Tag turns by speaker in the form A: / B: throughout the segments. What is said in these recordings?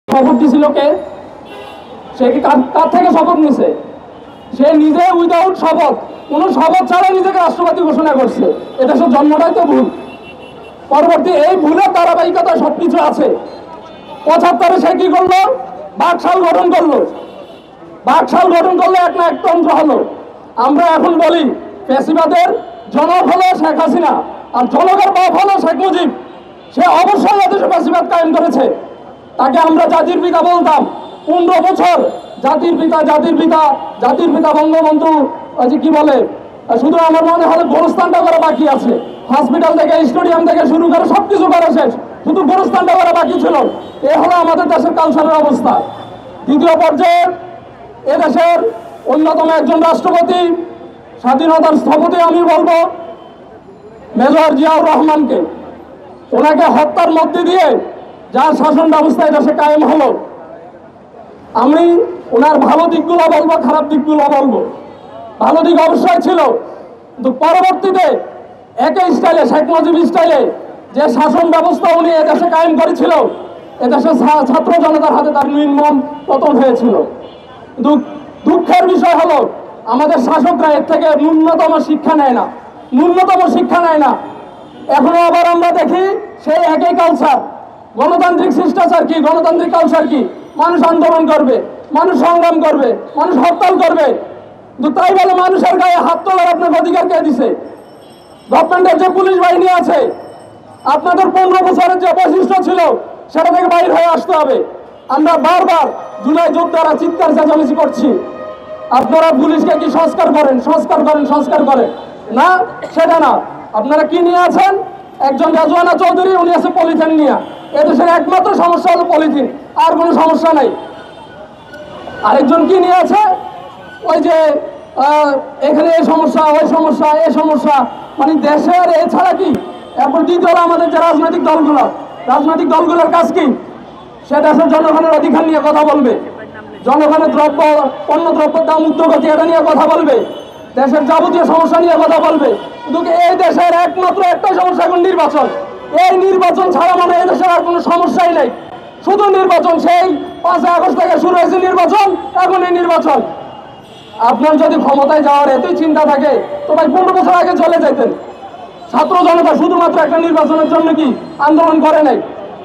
A: শপথ দিছিল কে? সে কি কার থেকে শপথ নিছে? সে নিজে উইদাউট শপথ, কোনো শপথ ছাড়া নিজেকে রাষ্ট্রপতি ঘোষণা করছে। এটা সে জন্মটাই তো ভুল। পরবর্তী এই ভুলের ধারাবাহিকতা সবকিছু আছে। ৭৫-এ সে কি করলো? বাকশাল গঠন করলো। বাকশাল গঠন করলে এক না একতন্ত্র হলো। আমরা এখন বলি ফ্যাসিবাদের জনক হলো শেখ হাসিনা, আর জনকের বাপ হলো শেখ মুজিব। সে অবশ্যই এদেশে ফ্যাসিবাদ কায়েম করেছে। তাকে আমরা জাতির পিতা বলতাম। 15 বছর জাতির পিতা জাতির পিতা জাতির পিতা বঙ্গবন্ধু কি বলে, শুধু আমার মনে হয় গোরস্থানটা করা বাকি আছে। হসপিটাল থেকে স্টেডিয়াম থেকে শুরু করে সবকিছু করা শেষ, শুধু গোরস্থানটা করা বাকি ছিল। এ হলো আমাদের দেশের কালচারের অবস্থা। দ্বিতীয় পর্যায়ে এদেশের অন্যতম একজন রাষ্ট্রপতি, স্বাধীনতার স্থপতি আমি বলবো মেজর জিয়াউর রহমানকে। ওনাকে হত্যার মধ্যে দিয়ে যার শাসন ব্যবস্থা এদেশে কায়েম হলো, আমি ওনার ভালো দিকগুলো বলবো, খারাপ দিকগুলো বলবো। ভালো দিক অবশ্যই ছিল, কিন্তু পরবর্তীতে একই স্টাইলে, শেখ মুজিব স্টাইলে যে শাসন ব্যবস্থা উনি এদেশে কায়েম করেছিল, এদেশের ছাত্র জনতার হাতে তার নির্মম পতন হয়েছিল। কিন্তু দুঃখের বিষয় হলো আমাদের শাসকরা এর থেকে ন্যূনতম শিক্ষা নেয় না, ন্যূনতম শিক্ষা নেয় না। এখনো আবার আমরা দেখি সেই একই কালচার। গণতান্ত্রিক শিষ্টাচার কি, গণতান্ত্রিক কালচার কি? মানুষ আন্দোলন করবে, মানুষ সংগ্রাম করবে, মানুষ হরতাল করবে, কিন্তু তাই বলে মানুষের গায়ে হাত তোলার আপনার অধিকার কে দিছে? গভর্নমেন্টের যে পুলিশ বাহিনী আছে, আপনাদের 15 বছরের যে বৈশিষ্ট্য ছিল সেটা থেকে বাইর হয়ে আসতে হবে। আমরা বারবার জুলাই যোদ্ধারা চিৎকার চেঁচামেচি করছি, আপনারা পুলিশকে কি সংস্কার করেন, সংস্কার করেন, সংস্কার করেন। না, সেটা না। আপনারা কি নিয়ে আছেন? একজন রাজওয়ানা চৌধুরী, উনি আছে পলিথিন নিয়ে। এদেশের একমাত্র সমস্যা হলো পলিথিন, আর কোনো সমস্যা নাই। আরেকজন কি নিয়ে আছে? ওই যে এখানে এই সমস্যা, ওই সমস্যা, এই সমস্যা, মানে দেশের এছাড়া কি? এরপর দ্বিতীয় হলো আমাদের যে রাজনৈতিক দলগুলো, রাজনৈতিক দলগুলোর কাজ কি? সে দেশের জনগণের অধিকার নিয়ে কথা বলবে, জনগণের পণ্য দ্রব্যের দাম ঊর্ধ্বগতি এটা নিয়ে কথা বলবে, দেশের যাবতীয় সমস্যা নিয়ে কথা বলবে। কিন্তু এই দেশের একমাত্র একটাই সমস্যা এখন নির্বাচন। এই নির্বাচন ছাড়া মানে এই দেশের আর কোনো সমস্যাই নেই, শুধু নির্বাচন। সেই 5 আগস্ট থেকে শুরু হয়েছে নির্বাচন, এখন এই নির্বাচন। আপনার যদি ক্ষমতায় যাওয়ার এতই চিন্তা থাকে তো ভাই 15 বছর আগে চলে যাইতেন। ছাত্র জনতা শুধুমাত্র একটা নির্বাচনের জন্য কি আন্দোলন করে নাই?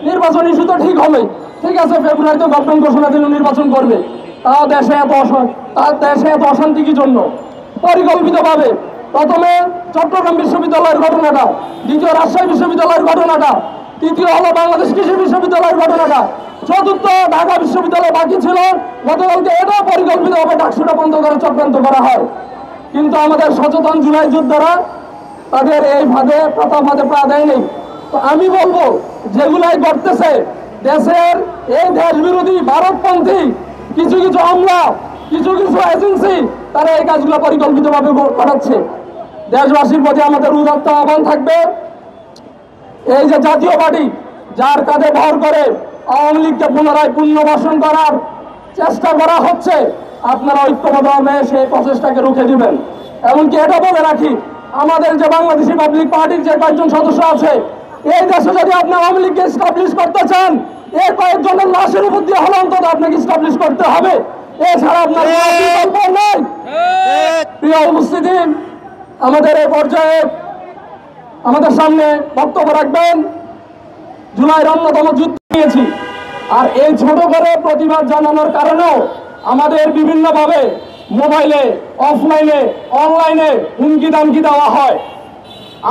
A: নির্বাচন ইস্যু তো ঠিক হবে, ঠিক আছে, ফেব্রুয়ারিতে গভর্নমেন্ট ঘোষণা দিল নির্বাচন করবে। তাও দেশে এত অশান্তি কি জন্য? পরিকল্পিতভাবে প্রথমে চট্টগ্রাম বিশ্ববিদ্যালয়ের ঘটনাটা, দ্বিতীয় রাজশাহী বিশ্ববিদ্যালয়ের ঘটনাটা, তৃতীয় হলো বাংলাদেশ কৃষি বিশ্ববিদ্যালয়ের ঘটনাটা, চতুর্থ ঢাকা বিশ্ববিদ্যালয় বাকি ছিল। গতকালকে এটাও পরিকল্পিতভাবে ডাকসুটা বন্ধ করে চক্রান্ত করা হয়। কিন্তু আমাদের সচেতন জুলাই যোদ্ধারা তাদের এই ফাঁদে পা দেয় নেই। তো আমি বলবো যেগুলাই ঘটতেছে, দেশের এই দেশ বিরোধী ভারতপন্থী কিছু কিছু আমলা, কিছু কিছু এজেন্সি, তারা এই কাজগুলো পরিকল্পিতভাবে করাচ্ছে। দেশবাসীর প্রতি আমাদের উদাত্ত আহ্বান থাকবে, এই যে জাতীয় পার্টি যার কাঁধে ভর করে আওয়ামী লীগকে পুনরায় পুনর্বাসন করার চেষ্টা করা হচ্ছে, আপনারা ঐক্যবদ্ধভাবে সেই প্রচেষ্টাকে রুখে দিবেন। এমনকি এটা বলে রাখি, আমাদের যে বাংলাদেশি পাবলিক পার্টির যে কয়েকজন সদস্য আছে, এই দেশে যদি আপনি আওয়ামী লীগকে এস্টাবলিশ করতে চান, এই কয়েকজনের লাশের উপর দিয়ে হলো অন্তত আপনাকে এস্টাবলিশ করতে হবে, এছাড়া আপনার বিকল্প নেই। প্রিয় উপস্থিতি, আমাদের এই পর্যায়ে আমাদের সামনে বক্তব্য রাখবেন জুলাইয়ের অন্যতম যুদ্ধ নিয়েছি। আর এই ছোট করে প্রতিবাদ জানানোর কারণেও আমাদের বিভিন্নভাবে মোবাইলে, অফলাইনে, অনলাইনে হুমকি দামকি দেওয়া হয়।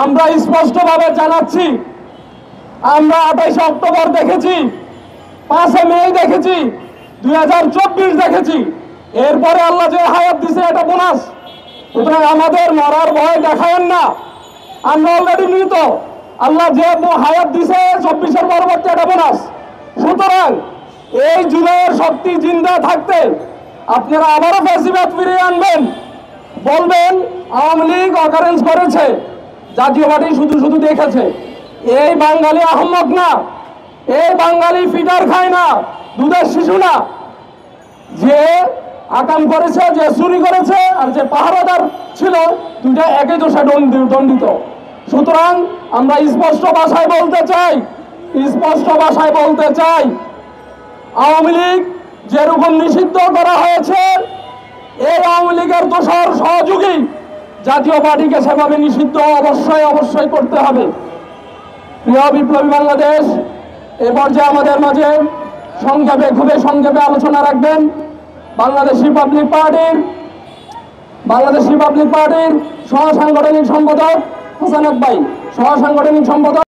A: আমরা স্পষ্টভাবে জানাচ্ছি, আমরা 28 অক্টোবর দেখেছি, 5 মে দেখেছি, 2024 দেখেছি। এরপরে আল্লাহ যে হায়াত দিছে এটা বোনাস। সুতরাং আমাদের মরার ভয় দেখায়েন না, আমরা অলরেডি মৃত। আল্লাহ যে হায়াত দিছে 24-এর পরবর্তী এটা বোনাস। সুতরাং এই জুলাইয়ের শক্তি জিন্দা থাকতে আপনারা আবারও ফ্যাসিবাদ ফিরিয়ে আনবেন, বলবেন আওয়ামী লীগ অকারেন্স করেছে, জাতীয় পার্টি শুধু শুধু দেখেছে। এই বাঙালি আহম্মক না, এই বাঙালি ফিটার খায় না, দুধের শিশু না। যে আকাম করেছে, যে চুরি করেছে, আর যে পাহারাদার ছিল, দুইটা একই দোষে দণ্ডিত। সুতরাং আমরা স্পষ্ট ভাষায় বলতে চাই, আওয়ামী লীগ যেরকম নিষিদ্ধ করা হয়েছে, এই আওয়ামী লীগের দোসর সহযোগী জাতীয় পার্টিকে সেভাবে নিষিদ্ধ অবশ্যই করতে হবে। প্রিয় বিপ্লবী বাংলাদেশ, এ পর্যায়ে আমাদের মাঝে খুবই সংক্ষেপে আলোচনা রাখবেন বাংলাদেশ রিপাবলিক পার্টির সহ সাংগঠনিক সম্পাদক হোসেন ভাই, সহ সাংগঠনিক সম্পাদক।